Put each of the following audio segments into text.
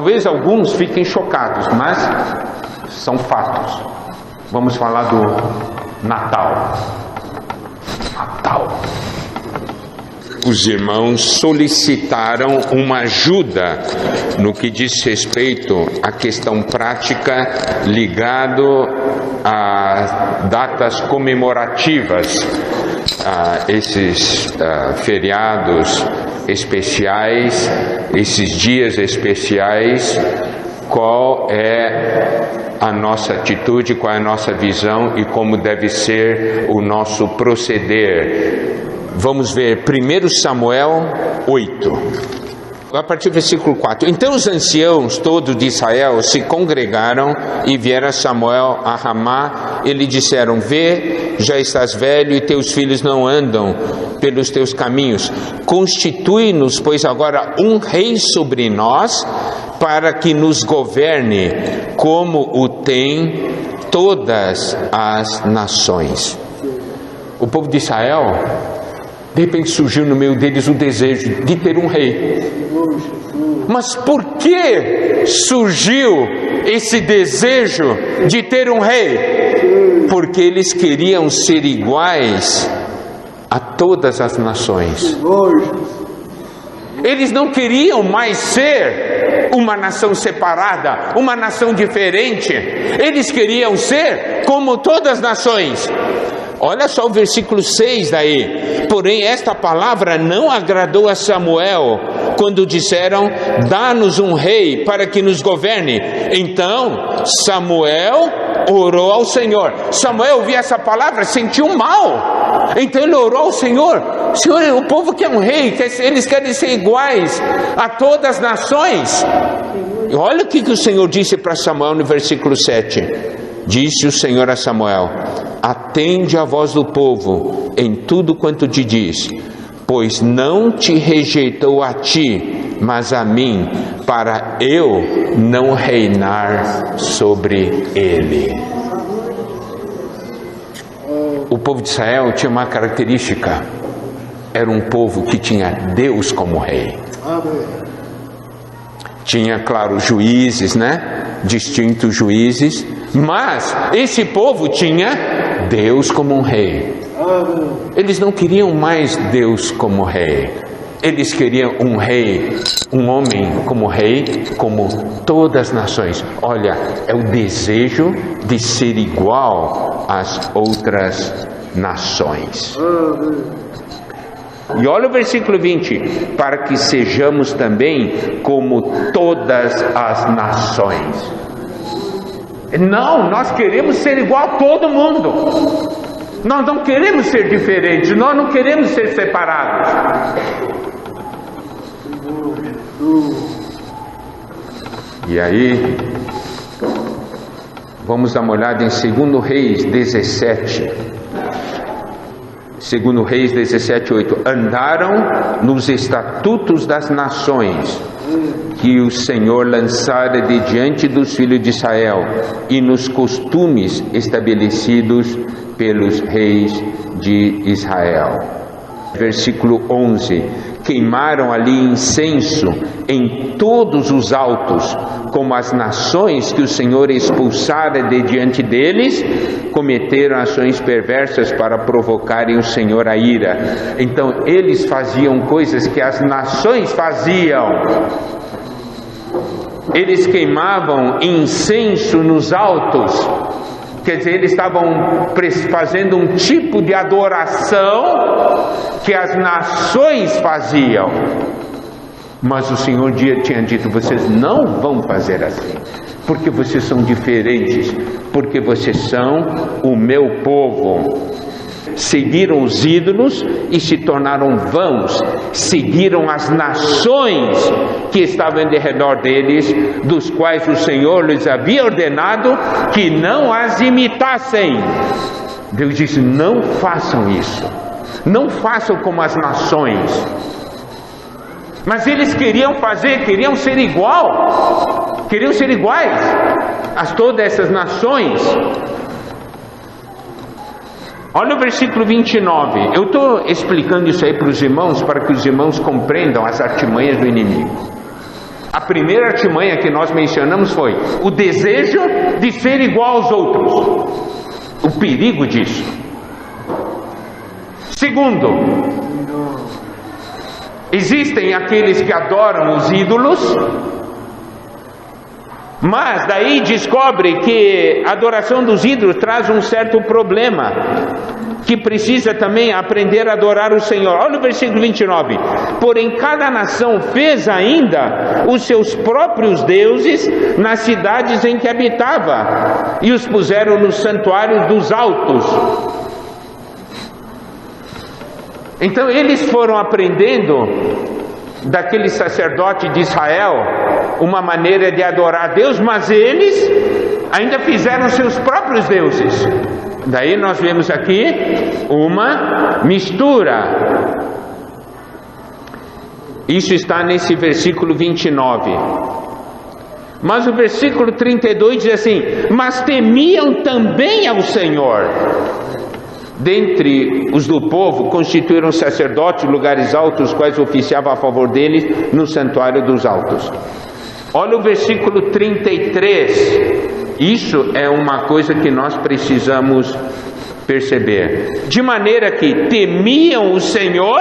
Talvez alguns fiquem chocados, mas são fatos. Vamos falar do Natal. Natal. Os irmãos solicitaram uma ajuda no que diz respeito à questão prática ligado a datas comemorativas, a esses feriados especiais, esses dias especiais. Qual é a nossa atitude, qual é a nossa visão e como deve ser o nosso proceder? Vamos ver 1 Samuel 8, a partir do versículo 4. Então os anciãos todos de Israel se congregaram e vieram a Samuel a Ramá e lhe disseram: vê, já estás velho e teus filhos não andam pelos teus caminhos. Constitui-nos, pois, agora um rei sobre nós, para que nos governe, como o tem todas as nações. O povo de Israel, de repente surgiu no meio deles o desejo de ter um rei. Mas por que surgiu esse desejo de ter um rei? Porque eles queriam ser iguais a todas as nações. Eles não queriam mais ser uma nação separada, uma nação diferente. Eles queriam ser como todas as nações. Olha só o versículo 6 daí. Porém, esta palavra não agradou a Samuel, quando disseram: dá-nos um rei para que nos governe. Então Samuel orou ao Senhor. Samuel ouviu essa palavra, sentiu mal. Então ele orou ao Senhor: Senhor, o povo quer um rei, eles querem ser iguais a todas as nações. E olha o que o Senhor disse para Samuel no versículo 7. Disse o Senhor a Samuel: atende a voz do povo em tudo quanto te diz, pois não te rejeitou a ti, mas a mim, para eu não reinar sobre ele. O povo de Israel tinha uma característica: era um povo que tinha Deus como rei. Tinha, claro, juízes, distintos juízes, mas esse povo tinha Deus como um rei. Eles não queriam mais Deus como rei. Eles queriam um rei, um homem como rei, como todas as nações. Olha, é o desejo de ser igual às outras nações. E olha o versículo 20: para que sejamos também como todas as nações. Não, nós queremos ser igual a todo mundo. Nós não queremos ser diferentes, nós não queremos ser separados. E aí, vamos dar uma olhada em 2 Reis 17. 2 Reis 17:8. Andaram nos estatutos das nações que o Senhor lançara de diante dos filhos de Israel, e nos costumes estabelecidos pelos reis de Israel. Versículo 11. Queimaram ali incenso em todos os altos, como as nações que o Senhor expulsara de diante deles, cometeram ações perversas para provocarem o Senhor a ira. Então eles faziam coisas que as nações faziam. Eles queimavam incenso nos altos. Quer dizer, eles estavam fazendo um tipo de adoração que as nações faziam. Mas o Senhor tinha dito: vocês não vão fazer assim, porque vocês são diferentes, porque vocês são o meu povo. Seguiram os ídolos e se tornaram vãos. Seguiram as nações que estavam de redor deles, dos quais o Senhor lhes havia ordenado que não as imitassem. Deus disse: não façam isso, não façam como as nações. Mas eles queriam ser queriam ser iguais a todas essas nações. Olha o versículo 29. Eu estou explicando isso aí para os irmãos, para que os irmãos compreendam as artimanhas do inimigo. A primeira artimanha que nós mencionamos foi o desejo de ser igual aos outros. O perigo disso. Segundo, existem aqueles que adoram os ídolos, mas daí descobre que a adoração dos ídolos traz um certo problema, que precisa também aprender a adorar o Senhor. Olha o versículo 29. Porém cada nação fez ainda os seus próprios deuses nas cidades em que habitava, e os puseram nos santuários dos altos. Então eles foram aprendendo daquele sacerdote de Israel uma maneira de adorar a Deus, mas eles ainda fizeram seus próprios deuses. Daí nós vemos aqui uma mistura. Isso está nesse versículo 29. Mas o versículo 32 diz assim: mas temiam também ao Senhor. Dentre os do povo constituíram sacerdotes, lugares altos, os quais oficiavam a favor deles no santuário dos altos. Olha o versículo 33. Isso é uma coisa que nós precisamos perceber. De maneira que temiam o Senhor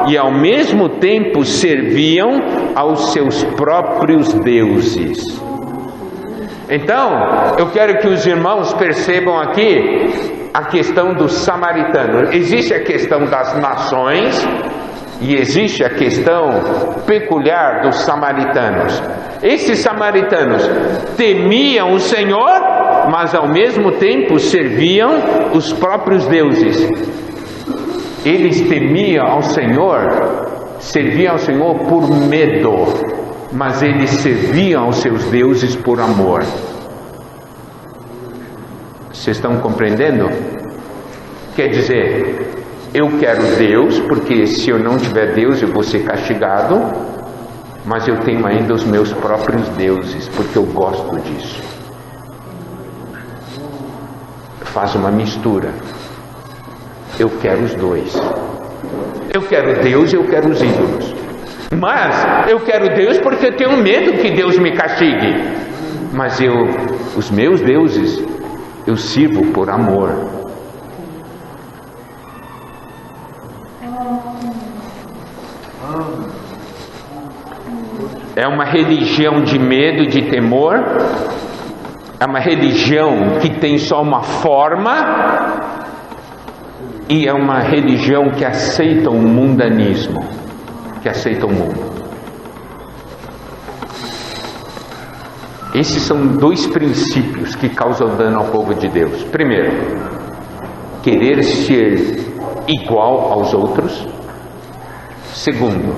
e ao mesmo tempo serviam aos seus próprios deuses. Então, eu quero que os irmãos percebam aqui a questão dos samaritanos. Existe a questão das nações e existe a questão peculiar dos samaritanos. Esses samaritanos temiam o Senhor, mas ao mesmo tempo serviam os próprios deuses. Eles temiam ao Senhor, serviam ao Senhor por medo, mas eles serviam aos seus deuses por amor. Vocês estão compreendendo? Quer dizer, eu quero Deus, porque se eu não tiver Deus eu vou ser castigado, mas eu tenho ainda os meus próprios deuses, porque eu gosto disso. Faz uma mistura. Eu quero os dois. Eu quero Deus e eu quero os ídolos. Mas eu quero Deus porque eu tenho medo que Deus me castigue. Mas os meus deuses, eu sirvo por amor. É uma religião de medo e de temor. É uma religião que tem só uma forma. E é uma religião que aceita o mundanismo, que aceita o mundo. Esses são dois princípios que causam dano ao povo de Deus. Primeiro, querer ser igual aos outros. Segundo,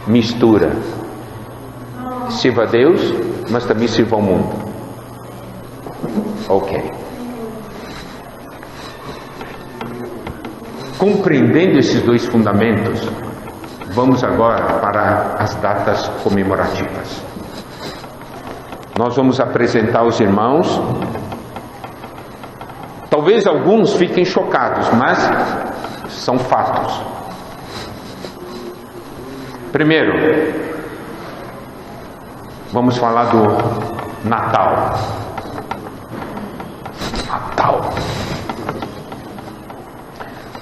mistura. Sirva a Deus, mas também sirva ao mundo. Ok. Compreendendo esses dois fundamentos, vamos agora para as datas comemorativas. Nós vamos apresentar aos irmãos. Talvez alguns fiquem chocados, mas são fatos. Primeiro, vamos falar do Natal. Natal.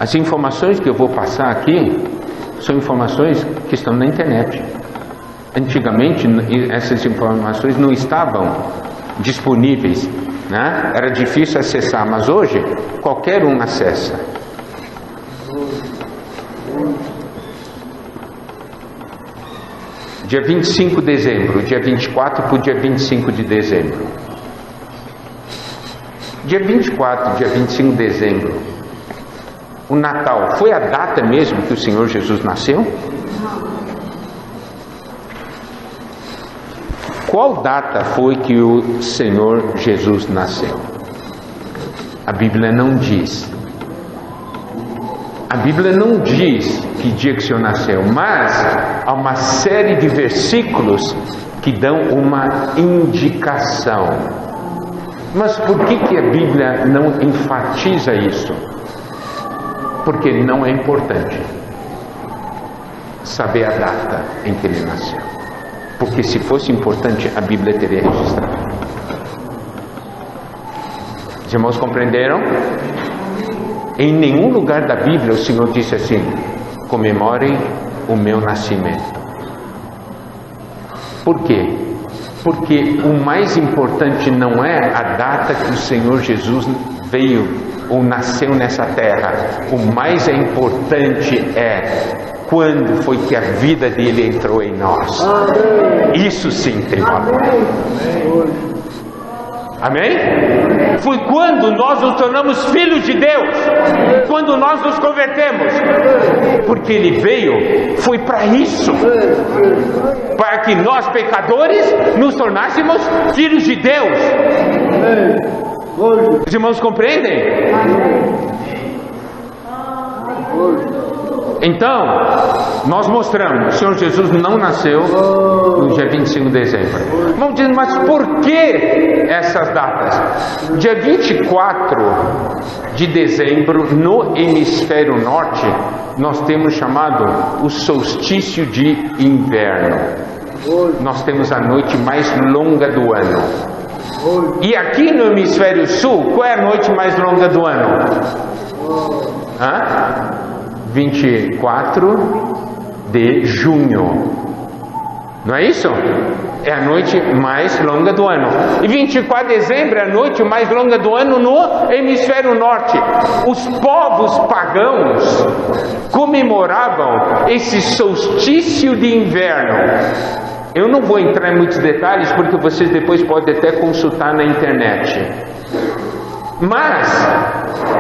As informações que eu vou passar aqui são informações que estão na internet. Antigamente essas informações não estavam disponíveis, né? Era difícil acessar, mas hoje qualquer um acessa. Dia 25 de dezembro, dia 24 para o dia 25 de dezembro. Dia 24, dia 25 de dezembro, o Natal, foi a data mesmo que o Senhor Jesus nasceu? Qual data foi que o Senhor Jesus nasceu? A Bíblia não diz. A Bíblia não diz que dia que o Senhor nasceu, mas há uma série de versículos que dão uma indicação. Mas por que a Bíblia não enfatiza isso? Porque não é importante saber a data em que ele nasceu. Porque se fosse importante, a Bíblia teria registrado. Os irmãos compreenderam? Em nenhum lugar da Bíblia o Senhor disse assim: comemorem o meu nascimento. Por quê? Porque o mais importante não é a data que o Senhor Jesus veio ou nasceu nessa terra. O mais importante é quando foi que a vida dele entrou em nós. Isso sim tem valor. Amém? Foi quando nós nos tornamos filhos de Deus, quando nós nos convertemos, porque Ele veio, foi para isso, para que nós pecadores nos tornássemos filhos de Deus. Os irmãos compreendem? Então, nós mostramos, o Senhor Jesus não nasceu no dia 25 de dezembro. Vamos dizer, mas por que essas datas? Dia 24 de dezembro, no hemisfério norte, nós temos chamado o solstício de inverno. Nós temos a noite mais longa do ano. E aqui no hemisfério sul, qual é a noite mais longa do ano? 24 de junho. Não é isso? É a noite mais longa do ano. E 24 de dezembro é a noite mais longa do ano no hemisfério norte. Os povos pagãos comemoravam esse solstício de inverno. Eu não vou entrar em muitos detalhes porque vocês depois podem até consultar na internet. Mas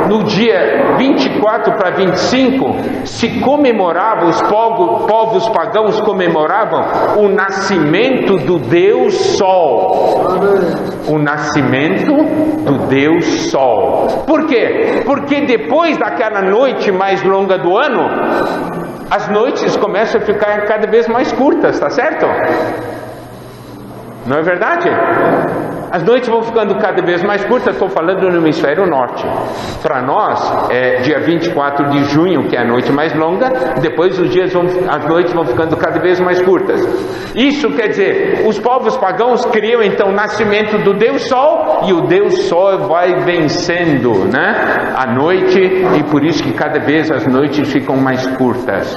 no dia 24 para 25 se comemorava, os povos pagãos comemoravam o nascimento do Deus Sol. O nascimento do Deus Sol. Por quê? Porque depois daquela noite mais longa do ano, as noites começam a ficar cada vez mais curtas, tá certo? Não é verdade? As noites vão ficando cada vez mais curtas. Estou falando no hemisfério norte. Para nós é dia 24 de junho, que é a noite mais longa. Depois as noites vão ficando cada vez mais curtas. Isso quer dizer, os povos pagãos criam então o nascimento do Deus Sol, e o Deus Sol vai vencendo, né, a noite, e por isso que cada vez as noites ficam mais curtas.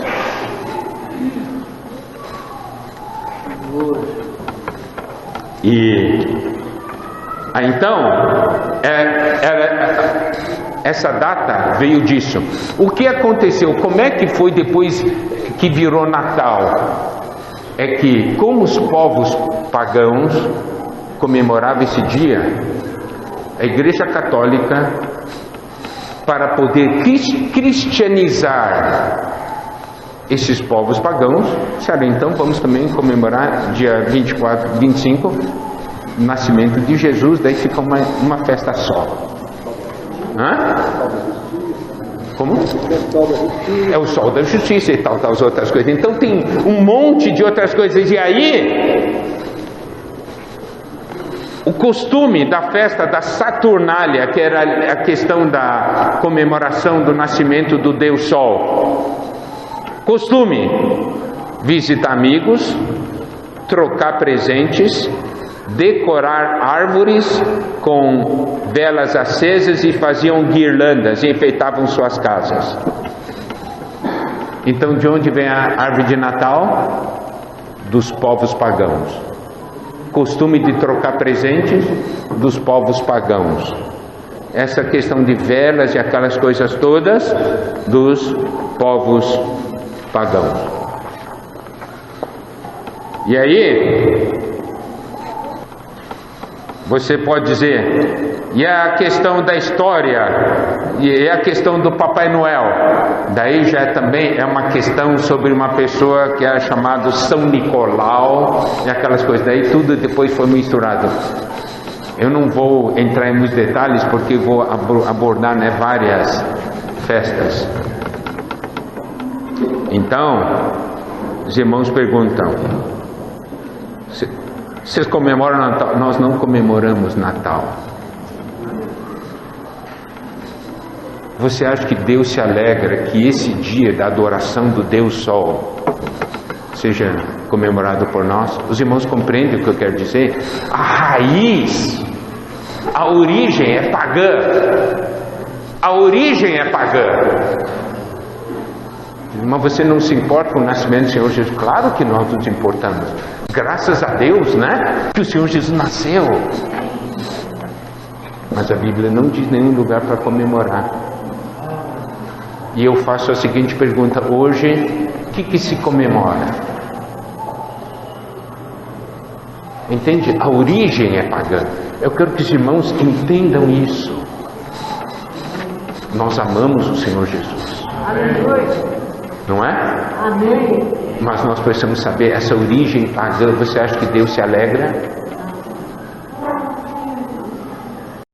Então, essa data veio disso. O que aconteceu? Como é que foi depois que virou Natal? É que, como os povos pagãos comemoravam esse dia, a Igreja Católica, para poder cristianizar esses povos pagãos, disseram, então vamos também comemorar dia 24, 25, o nascimento de Jesus, daí fica uma festa só. Como? É o sol da justiça e tal, as outras coisas. Então tem um monte de outras coisas. E aí, o costume da festa da Saturnália, que era a questão da comemoração do nascimento do Deus Sol. Costume: visitar amigos, trocar presentes, decorar árvores com velas acesas e faziam guirlandas e enfeitavam suas casas. Então, de onde vem a árvore de Natal? Dos povos pagãos. Costume de trocar presentes dos povos pagãos. Essa questão de velas e aquelas coisas todas dos povos pagãos. E aí, você pode dizer, e a questão da história, e a questão do Papai Noel? Daí já também é uma questão sobre uma pessoa que era chamado São Nicolau, e aquelas coisas, daí tudo depois foi misturado. Eu não vou entrar em muitos detalhes, porque vou abordar, né, várias festas. Então, os irmãos perguntam, vocês comemoram Natal? Nós não comemoramos Natal. Você acha que Deus se alegra que esse dia da adoração do Deus Sol seja comemorado por nós. Os irmãos compreendem o que eu quero dizer? A raiz, a origem é pagã. A origem é pagã. Mas você não se importa com o nascimento do Senhor Jesus? Claro que nós nos importamos. Graças a Deus, né? Que o Senhor Jesus nasceu. Mas a Bíblia não diz nenhum lugar para comemorar. E eu faço a seguinte pergunta: hoje, o que se comemora? Entende? A origem é pagã. Eu quero que os irmãos entendam isso. Nós amamos o Senhor Jesus. Aleluia. Não é? Amém. Mas nós precisamos saber essa origem pagã. Você acha que Deus se alegra?